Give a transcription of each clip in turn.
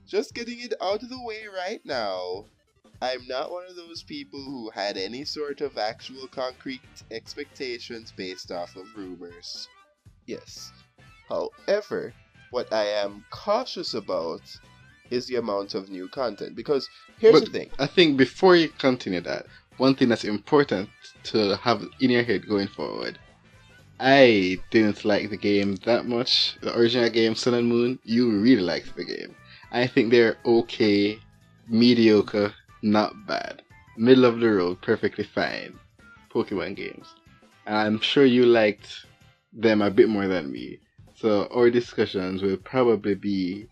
just getting it out of the way right now. I'm not one of those people who had any sort of actual concrete expectations based off of rumors. Yes. However, what I am cautious about is the amount of new content. Because here's But the thing. I think before you continue that, one thing that's important to have in your head going forward. I didn't like the game that much. The original game, Sun and Moon, you really liked the game. I think they're okay, mediocre, not bad. Middle of the road, perfectly fine Pokemon games. And I'm sure you liked them a bit more than me. So our discussions will probably be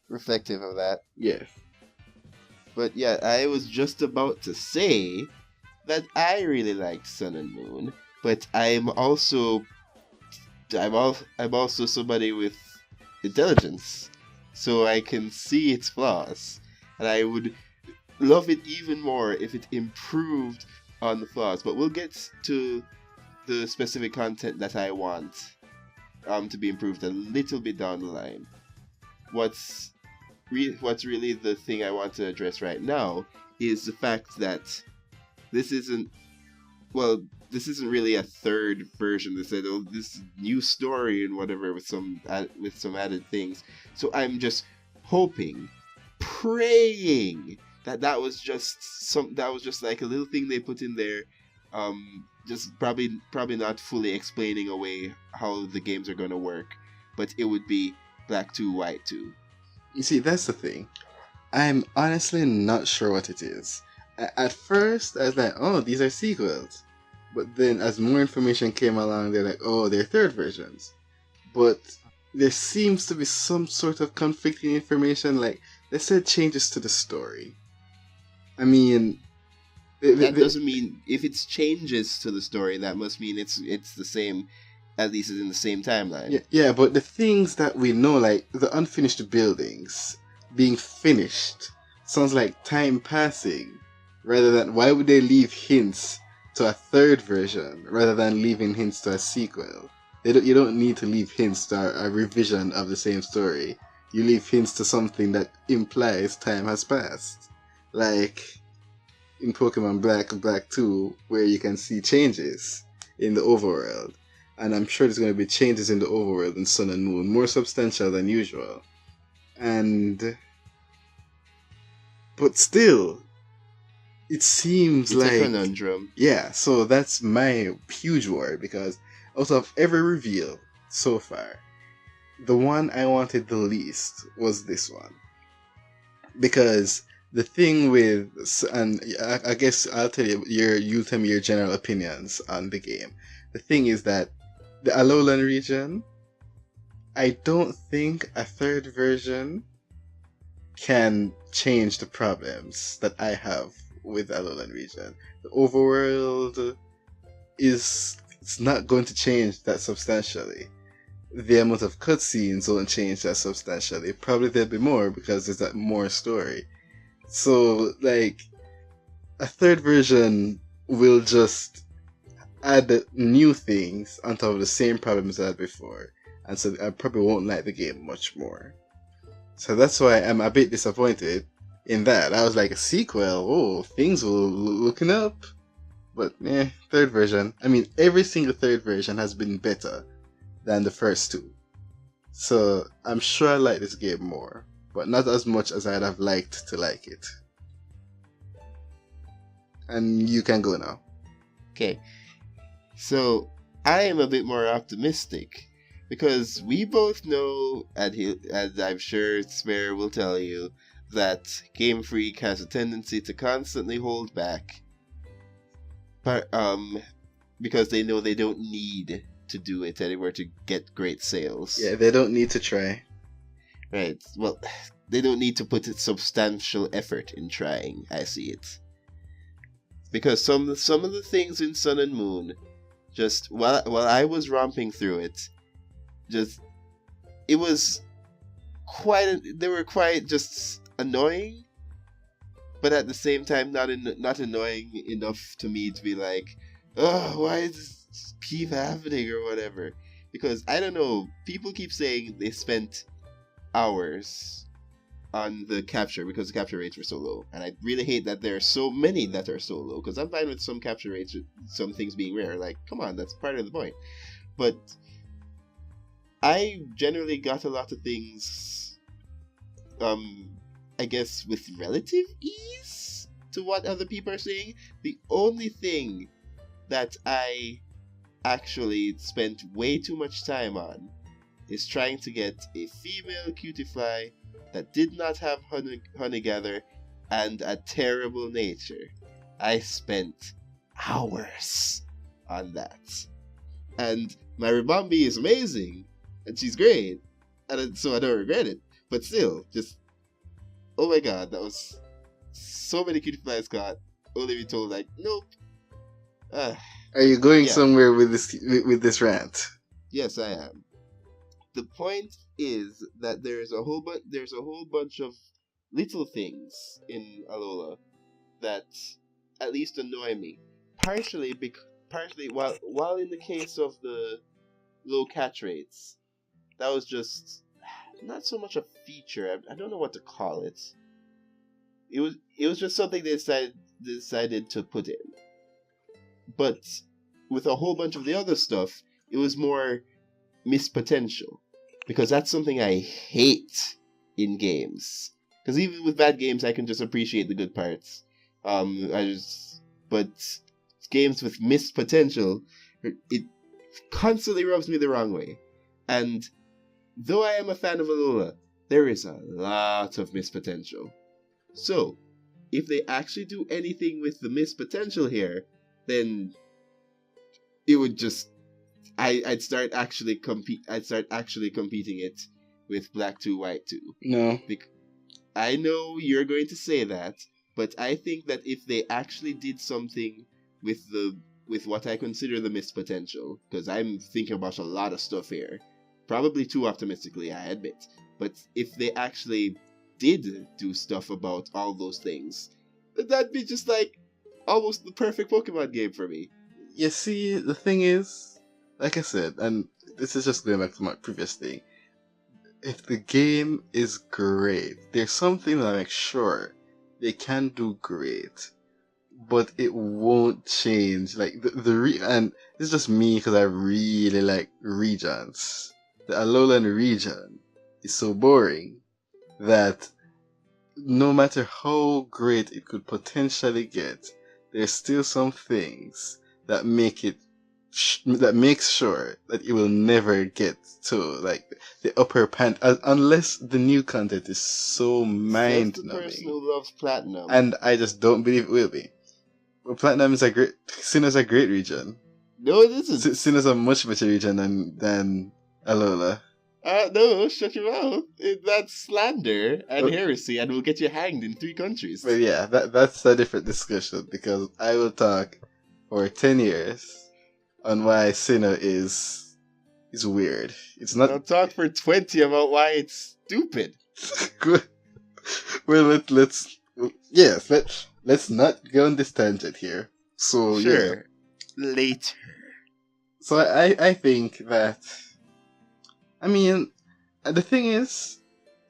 Reflective of that. yes. But yeah, I was just about to say that I really liked Sun and Moon, but I'm also somebody with intelligence, so I can see its flaws, and I would love it even more if it improved on the flaws. But we'll get to the specific content that I want to be improved a little bit down the line. What's what's really the thing I want to address right now is the fact that this isn't well, this isn't really a third version. They said, "Oh, this new story and whatever with some added things." So I'm just hoping, praying that was just like a little thing they put in there, just probably not fully explaining away how the games are gonna work, but it would be Black 2, White 2. You see, that's the thing. I'm honestly not sure what it is. At first, I was like, oh, these are sequels. But then, as more information came along, they're like, oh, they're third versions. But there seems to be some sort of conflicting information. Like, they said changes to the story. I mean, That doesn't mean if it's changes to the story, that must mean it's the same, at least it's in the same timeline. yeah, but the things that we know, like the unfinished buildings being finished, sounds like time passing. Rather than, why would they leave hints to a third version rather than leaving hints to a sequel? You don't need to leave hints to a revision of the same story. You leave hints to something that implies time has passed. Like in Pokemon Black 2, where you can see changes in the overworld. And I'm sure there's going to be changes in the overworld in Sun and Moon, more substantial than usual. But still, it seems It's like a conundrum. yeah. So that's my huge worry, because out of every reveal so far, the one I wanted the least was this one, because the thing with, and I guess I'll tell you you tell me your general opinions on the game. The thing is that the Alolan region, I don't think a third version can change the problems that I have with Alolan region. The overworld it's not going to change that substantially. The amount of cutscenes won't change that substantially. Probably there'll be more because there's that more story. So, like, a third version will just add new things on top of the same problems I had before. And so I probably won't like the game much more. So that's why I'm a bit disappointed in that. I was like, a sequel, oh, things will looking up. But, third version. I mean, every single third version has been better than the first two. So I'm sure I like this game more, but not as much as I'd have liked to like it. And you can go now. Okay. So I am a bit more optimistic because we both know, and I'm sure Smear will tell you, that Game Freak has a tendency to constantly hold back, but because they know they don't need to do it anywhere to get great sales. Yeah, they don't need to try. Right. Well, they don't need to put substantial effort in trying. I see it. Because some of the things in Sun and Moon, just while I was romping through it, just it was they were quite just annoying, but at the same time not annoying enough to me to be like, oh, why does this keep happening or whatever? Because I don't know, people keep saying they spent hours on the capture because the capture rates were so low, and I really hate that there are so many that are so low. Because I'm fine with some capture rates, some things being rare. Like, come on, that's part of the point. But I generally got a lot of things, I guess, with relative ease to what other people are saying. The only thing that I actually spent way too much time on is trying to get a female cutify that did not have honey gather and a terrible nature. I spent hours on that. And my Ribombi is amazing, and she's great, and so I don't regret it. But still, just, oh my god, that was so many cutiflies got, only be told, like, nope. Are you going Yeah. somewhere with this rant? Yes, I am. The point is that there's a whole bunch of little things in Alola that at least annoy me. Partially while in the case of the low catch rates, that was just not so much a feature. I don't know what to call it. It was just something they decided to put in. But with a whole bunch of the other stuff, it was more missed potential, because that's something I hate in games. Because even with bad games, I can just appreciate the good parts. But games with missed potential, it constantly rubs me the wrong way. And though I am a fan of Alola, there is a lot of missed potential. So, if they actually do anything with the missed potential here, then it would just I'd start actually competing it with Black 2 White 2. No. I know you're going to say that, but I think that if they actually did something with what I consider the missed potential, because I'm thinking about a lot of stuff here, probably too optimistically, I admit, but if they actually did do stuff about all those things, that'd be just like almost the perfect Pokemon game for me. You see, the thing is, like I said, and this is just going back to my previous thing, if the game is great, there's something that I make sure they can do great, but it won't change. Like, and it's just me because I really like regions. The Alolan region is so boring that no matter how great it could potentially get, there's still some things that make it that makes sure that it will never get to like the upper unless the new content is so mind numbing. The person who loves Platinum, and I just don't believe it will be. Well, Platinum is Sinnoh's a great region. No, it isn't. Sinnoh's a much better region than Alola. No, shut your mouth. That's slander and heresy, and will get you hanged in 3 countries. But yeah, that's a different discussion, because I will talk for 10 years on why Sinnoh is weird. It's not. I'll talk for 20 about why it's stupid. Good. Well, let's not go on this tangent here. So sure, yeah. Later. So I think that, I mean, the thing is,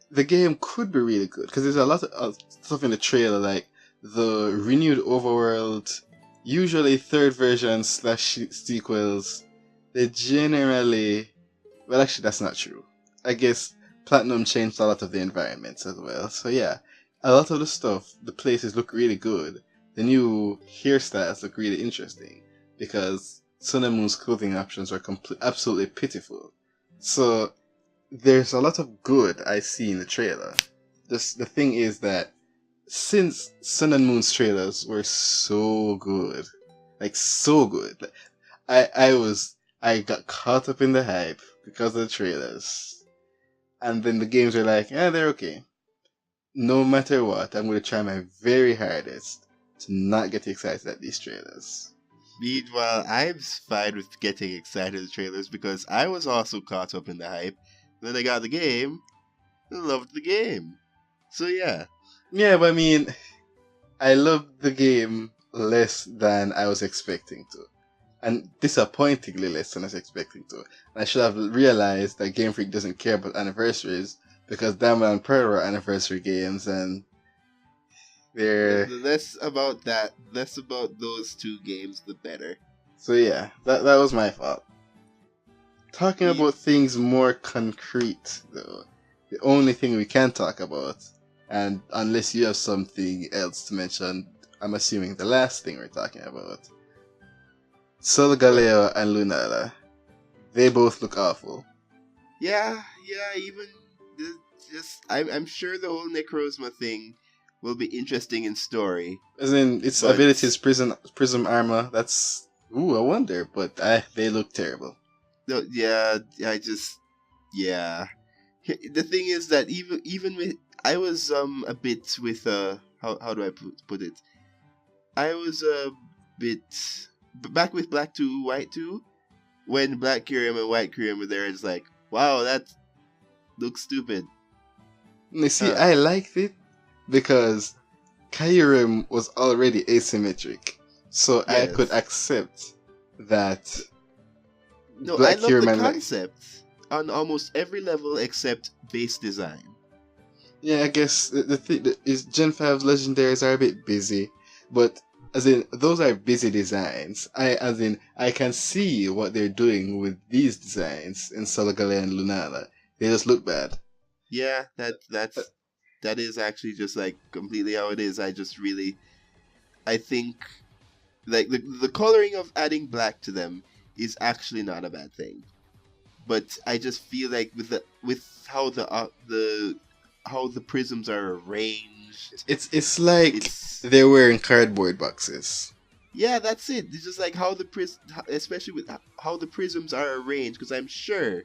the game could be really good, because there's a lot of stuff in the trailer, like the renewed overworld, usually third version / sequels. They generally, well, actually that's not true. I guess Platinum changed a lot of the environments as well. So yeah, a lot of the stuff, the places look really good. The new hairstyles look really interesting, because Sun and Moon's clothing options are absolutely pitiful. So there's a lot of good I see in the trailer. The thing is that since Sun and Moon's trailers were so good, like so good, I got caught up in the hype because of the trailers, and then the games were like, yeah, they're okay. No matter what, I'm going to try my very hardest to not get excited at these trailers. Meanwhile, I'm fine with getting excited at the trailers, because I was also caught up in the hype. Then I got the game, and loved the game. So yeah. Yeah, but I mean, I loved the game less than I was expecting to. And disappointingly less than I was expecting to. And I should have realized that Game Freak doesn't care about anniversaries because Diamond and Pearl were anniversary games, and they're Less about that, less about those two games, the better. so yeah. That was my fault. Talking Ye- about things more concrete, though, the only thing we can talk about, and unless you have something else to mention, I'm assuming the last thing we're talking about, Solgaleo and Lunala. They both look awful. Yeah, even I'm sure the whole Necrozma thing will be interesting in story. As in, its But abilities, prism armor. That's I wonder, but they look terrible. no, yeah, yeah. The thing is that even with I was a bit with how do I put it? I was a bit back with Black 2 White 2 when Black Kyrium and White Kyrium were there. It's like, wow, that looks stupid. You see, I liked it because Kyurem was already asymmetric, so I could Yes. accept that. No, Black I love the Kyurem concept on almost every level except base design. yeah, I guess the thing is Gen 5's legendaries are a bit busy, but as in those are busy designs. I can see what they're doing with these designs in Solgaleo and Lunala. They just look bad. Yeah, that is actually just like completely how it is. I think like the coloring of adding black to them is actually not a bad thing. But I just feel like with how the prisms are arranged, It's like it's they're wearing cardboard boxes. yeah, that's it. It's just like how especially with how the prisms are arranged. Because I'm sure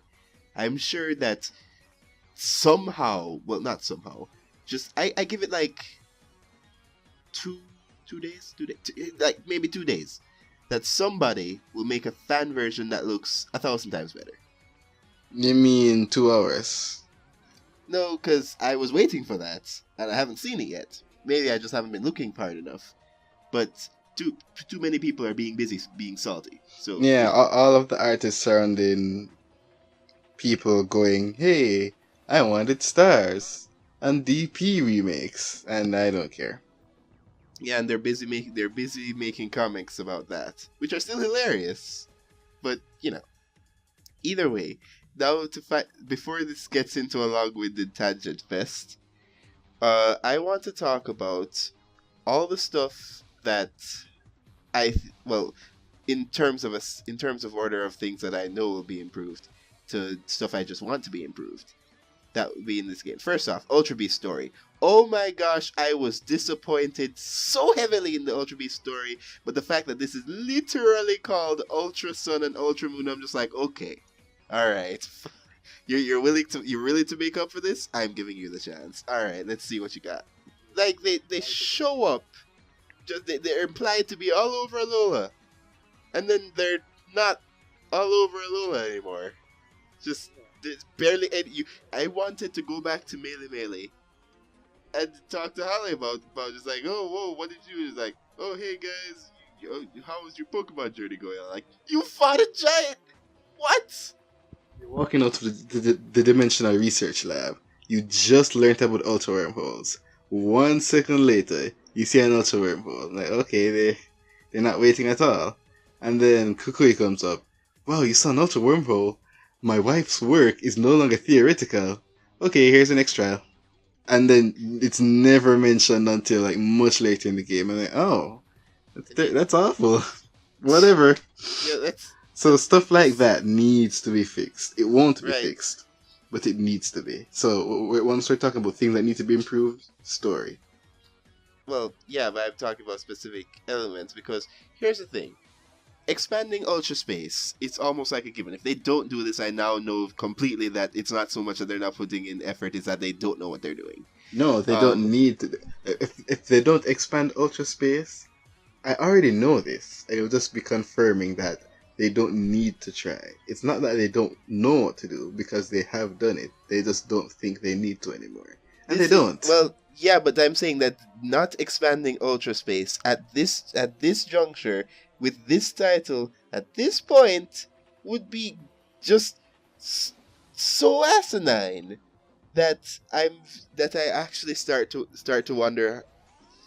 that somehow, well, not somehow, just I give it like two days, like maybe 2 days, that somebody will make a fan version that looks 1,000 times better. You mean 2 hours? No, because I was waiting for that, and I haven't seen it yet. Maybe I just haven't been looking hard enough. But too many people are being busy being salty. So Yeah, all of the artists surrounding people going, "Hey, I wanted stars and DP remakes," and I don't care. yeah, and they're busy making comics about that, which are still hilarious. But either way, now before this gets into a long-winded tangent fest, I want to talk about all the stuff that well, in terms of order of things that I know will be improved to stuff I just want to be improved. That would be in this game. First off, Ultra Beast story. Oh my gosh, I was disappointed so heavily in the Ultra Beast story, but the fact that this is literally called Ultra Sun and Ultra Moon, I'm just like, okay, all right, you're willing to make up for this? I'm giving you the chance. All right, let's see what you got. Like they show up, just they're implied to be all over Alola, and then they're not all over Alola anymore. Just there's barely any. I wanted to go back to Melee and talk to Holly about just like, oh, whoa, what did you do? It's like, oh, hey guys, how was your Pokemon journey going? I'm like, you fought a giant. What? You're walking out of the Dimensional Research Lab. You just learned about ultra wormholes. 1 second later, you see an ultra wormhole. Like, okay, they're not waiting at all. And then Kukui comes up. Wow, you saw an ultra wormhole? My wife's work is no longer theoretical. Okay, here's an extra. And then it's never mentioned until like much later in the game. And like, oh, that's awful. Whatever. Yeah, that's So stuff like that needs to be fixed. It won't be right. fixed, but it needs to be. So once we're talking about things that need to be improved, story. Well, yeah, but I'm talking about specific elements because here's the thing. Expanding Ultra Space, it's almost like a given. If they don't do this, I now know completely that it's not so much that they're not putting in effort, it's that they don't know what they're doing. No, they don't need to. If they don't expand Ultra Space, I already know this. It'll just be confirming that they don't need to try. It's not that they don't know what to do, because they have done it. They just don't think they need to anymore. And they don't. Well, yeah, but I'm saying that not expanding Ultra Space at this juncture with this title at this point would be just so asinine. that I actually start to wonder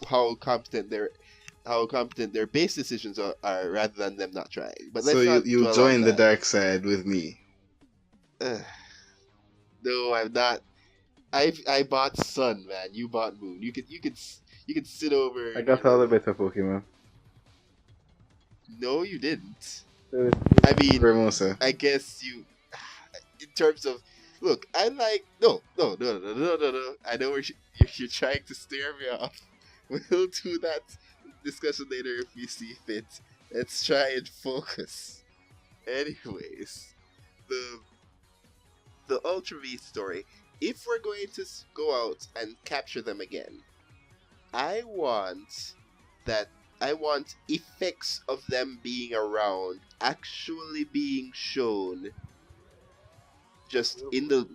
how competent their base decisions are rather than them not trying. But So let's not you'll dwell on join the that. dark side with me. Ugh. No, I'm not. I bought Sun, man. You bought Moon. You could sit over. I got all the better Pokemon. No, you didn't. So I mean, Ramosa. I guess you. In terms of, look, I like no. I know you're trying to steer me off. We'll do that discussion later if we see fit. Let's try and focus. Anyways, the Ultra Beast story. If we're going to go out and capture them again, I want that. I want effects of them being around actually being shown just in the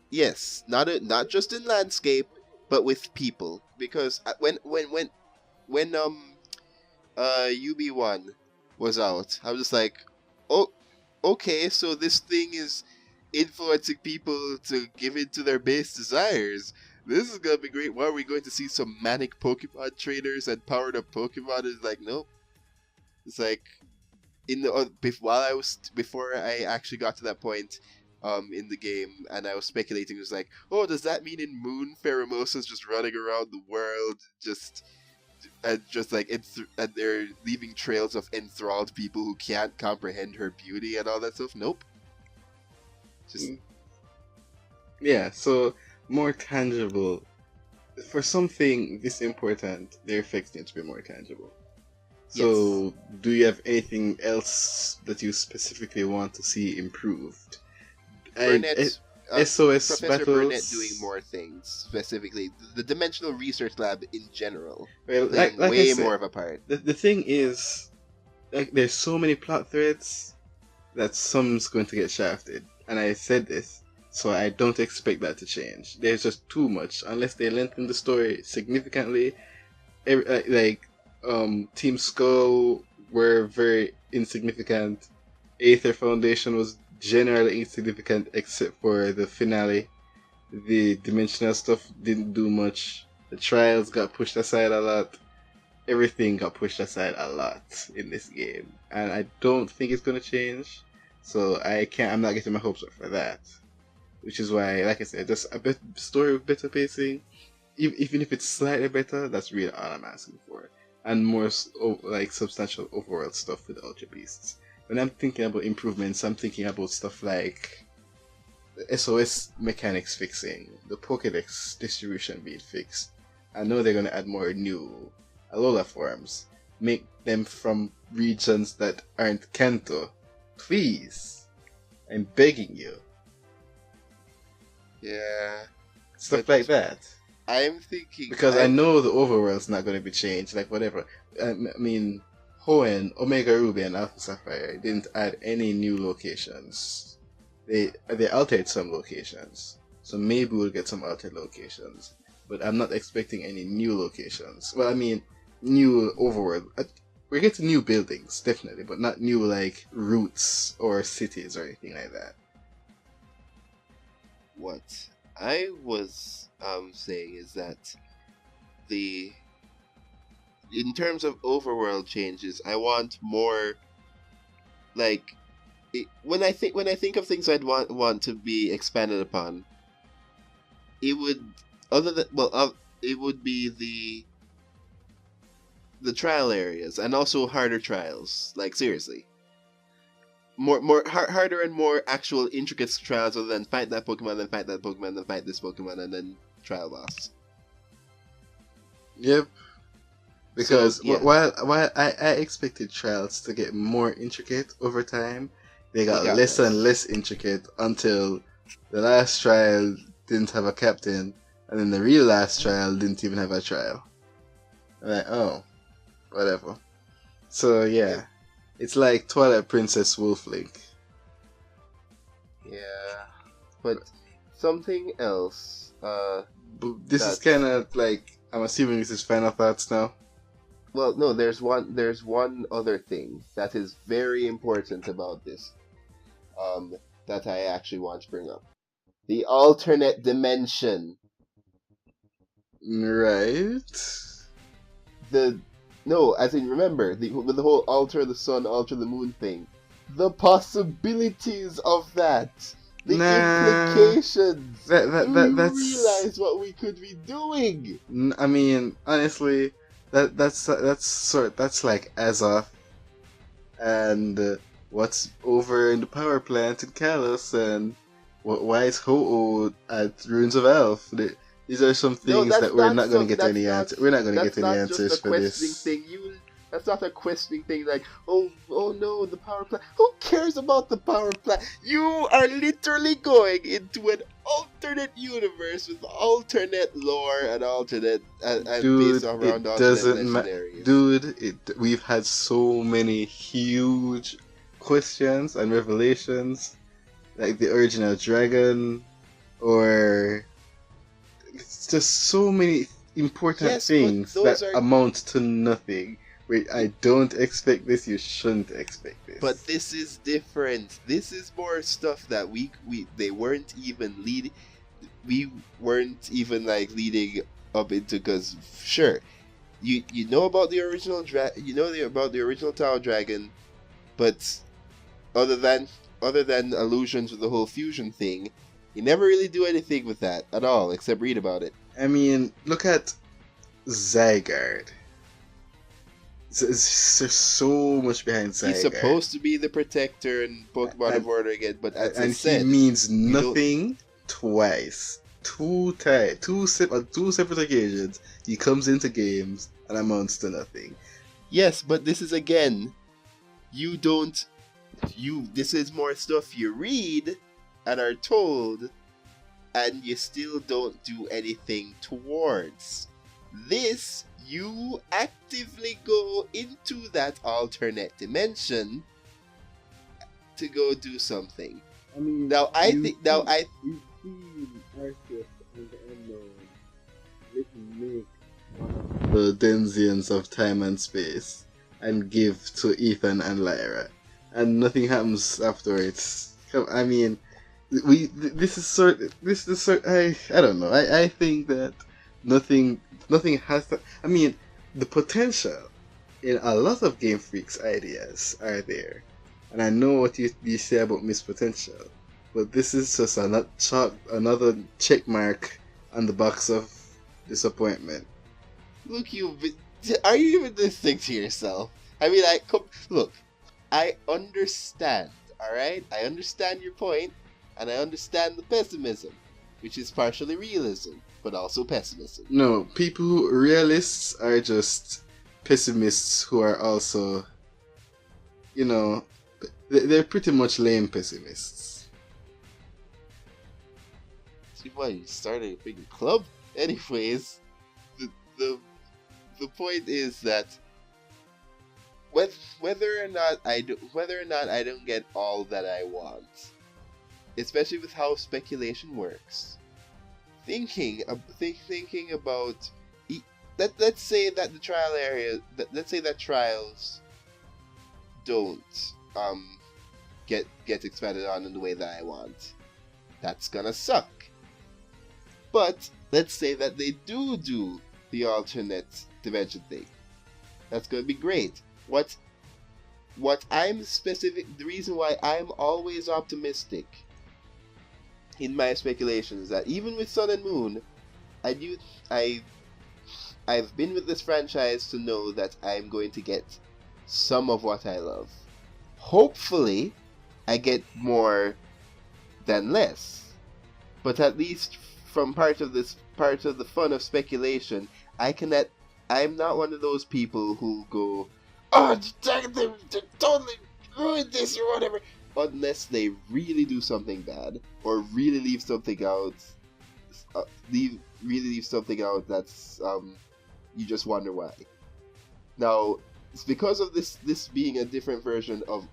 yes, not just in landscape, but with people. Because when UB1 was out, I was just like, oh, okay, so this thing is influencing people to give in to their base desires. This is gonna be great. Why are we going to see some manic Pokemon trainers and powered up Pokemon? Is like, nope. It's like in the while I was before I actually got to that point in the game, and I was speculating. It was like, oh, does that mean in Moon Pheromosa's just running around the world, just like and they're leaving trails of enthralled people who can't comprehend her beauty and all that stuff? Nope. Just Yeah, so more tangible. For something this important, their effects need to be more tangible. So, do you have anything else that you specifically want to see improved? Burnett, SOS Professor battles. Burnett doing more things, specifically the Dimensional Research Lab in general, Well, playing like I way said, more of a part. the thing is, like, there's so many plot threads that some's going to get shafted. And I said this, so I don't expect that to change. There's just too much. Unless they lengthen the story significantly, Team Skull were very insignificant. Aether Foundation was generally insignificant except for the finale. The dimensional stuff didn't do much. The trials got pushed aside a lot. Everything got pushed aside a lot in this game, and I don't think it's gonna change. So I'm not getting my hopes up for that. Which is why, like I said, just a bit story with better pacing. Even if it's slightly better, that's really all I'm asking for. And more like substantial overworld stuff with Ultra Beasts. When I'm thinking about improvements, I'm thinking about stuff like the SOS mechanics fixing, the Pokedex distribution being fixed. I know they're gonna add more new Alola forms. Make them from regions that aren't Kanto. Please. I'm begging you. Yeah. Stuff like that. I'm thinking Because I know the overworld's not going to be changed, like whatever. I mean, Hoenn, Omega Ruby, and Alpha Sapphire didn't add any new locations. They altered some locations. So maybe we'll get some altered locations. But I'm not expecting any new locations. Well, I mean, new overworld. We're getting new buildings, definitely, but not new, like, routes or cities or anything like that. What I was saying is that in terms of overworld changes, I want more like when I think of things I'd want to be expanded upon, it would it would be the trial areas and also harder trials. Like seriously, harder and more actual intricate trials other than fight that Pokemon, then fight that Pokemon, then fight this Pokemon, and then trial boss. Yep. Because So, yeah. while I expected trials to get more intricate over time, they got less and less intricate until the last trial didn't have a captain, and then the real last trial didn't even have a trial. I'm like, oh, whatever. So yeah. It's like Twilight Princess Wolflink. Yeah, but something else. This is kind of like, I'm assuming this is final thoughts now. Well, no, there's one other thing that is very important about this, that I actually want to bring up. The alternate dimension. Right. The no, as in remember with the whole alter the sun, alter the moon thing. The possibilities of that, the Nah. implications. Do you That's. realize what we could be doing? I mean, honestly, that's like Azoth and what's over in the power plant in Kalos and why is Ho-Oh at Ruins of Elf? These are some No, things that we're not going to get that's any not answer. We're not going to get that's any not just a answers for questioning this. thing. That's not a questioning thing like, oh no, the power plant. Who cares about the power plant? You are literally going into an alternate universe with alternate lore and alternate and based Dude, around it alternate doesn't matter. legendaries. Dude, we've had so many huge questions and revelations, like the original dragon, or it's just so many important Yes, but things that those are. amount to nothing. Wait, I don't expect this. You shouldn't expect this. But this is different. This is more stuff that we they weren't even leading. We weren't even like leading up into, because sure, you know about the original about the original Tower Dragon, but other than allusions with the whole fusion thing, you never really do anything with that at all except read about it. I mean, look at Zygarde. There's so much behind Zygarde. He's supposed to be the protector and Pokemon of Order again, but as I and said, he means nothing twice. Two separate occasions. He comes into games and amounts to nothing. Yes, but this is again, you don't. This is more stuff you read and are told, and you still don't do anything towards. This, you actively go into that alternate dimension to go do something. I mean, Now I think you've seen Arceus and the Unknown make the Denzians of time and space and give to Ethan and Lyra, and nothing happens afterwards. I mean, I don't know. I think that nothing has to. I mean, the potential in a lot of Game Freak's ideas are there, and I know what you say about missed potential, but this is just another check mark on the box of disappointment. Look, are you even listening to yourself? I mean, look, I understand. All right, I understand your point, and I understand the pessimism, which is partially realism, but also pessimism. No, realists are just pessimists who are also, they're pretty much lame pessimists. See why you started a big club? Anyways, the point is that whether or not I don't get all that I want, especially with how speculation works. Thinking about let's say that the trial area, let's say that trials don't get expanded on in the way that I want. That's gonna suck. But let's say that they do the alternate dimension thing. That's gonna be great. What I'm the reason why I'm always optimistic in my speculations is that even with Sun and Moon, I've been with this franchise to know that I'm going to get some of what I love. Hopefully, I get more than less. But at least from part of the fun of speculation, I'm not one of those people who go, oh, they totally ruined this or whatever, unless they really do something bad or really leave something out. Really leave something out that's you just wonder why. Now, it's because of this being a different version of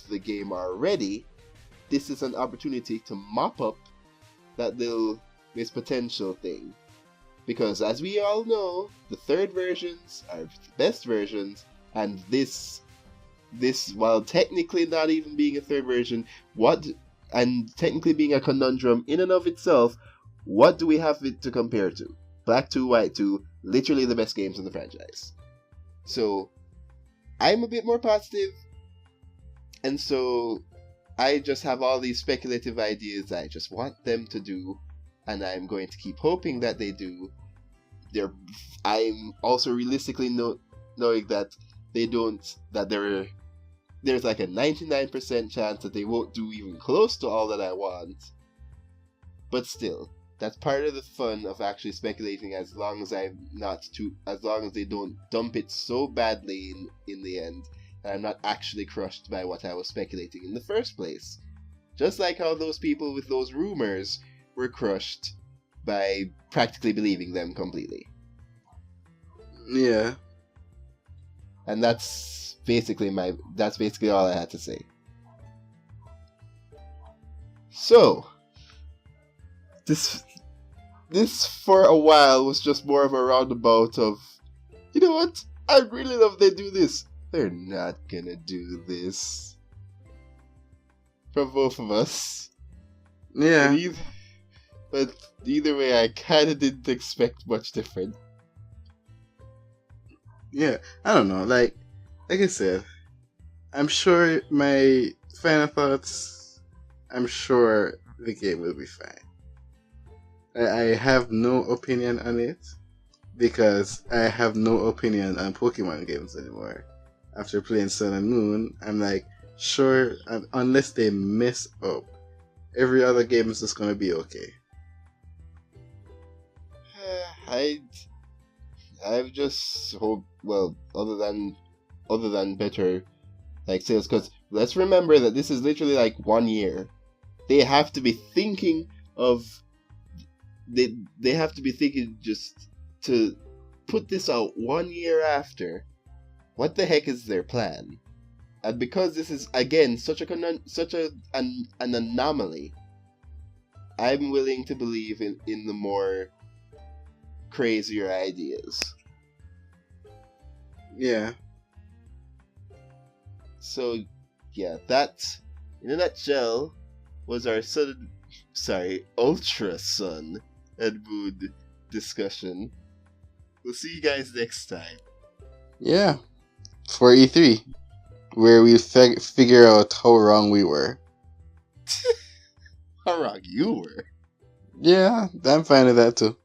the game already. This is an opportunity to mop up that little missed potential thing. Because as we all know, the third versions are the best versions, and this while technically not even being a third version, what and technically being a conundrum in and of itself, what do we have it to compare to? Black 2, White 2, literally the best games in the franchise. So, I'm a bit more positive, and so I just have all these speculative ideas I just want them to do, and I'm going to keep hoping that they do. I'm also realistically knowing that they don't, that there's like a 99% chance that they won't do even close to all that I want. But still, that's part of the fun of actually speculating, as long as they don't dump it so badly in the end, and I'm not actually crushed by what I was speculating in the first place. Just like how those people with those rumors were crushed by practically believing them completely. Yeah. And that's basically all I had to say. So, this for a while was just more of a roundabout of, you know what? I really love they do this. They're not gonna do this. From both of us. Yeah. But either way, I kinda didn't expect much different. Yeah, I don't know. Like I said, I'm sure my final thoughts, I'm sure the game will be fine. I have no opinion on it because I have no opinion on Pokemon games anymore. After playing Sun and Moon, I'm like, sure, unless they mess up, every other game is just gonna be okay. I've just hope, well, other than better like sales, because let's remember that this is literally like 1 year. They have to be thinking just to put this out 1 year after. What the heck is their plan? And because this is again such an anomaly, I'm willing to believe in the more crazier ideas. Yeah. So, yeah, that, in a nutshell, was our Ultra Sun and Moon discussion. We'll see you guys next time. Yeah. For E3, where we figure out how wrong we were. How wrong you were. Yeah, I'm fine with that too.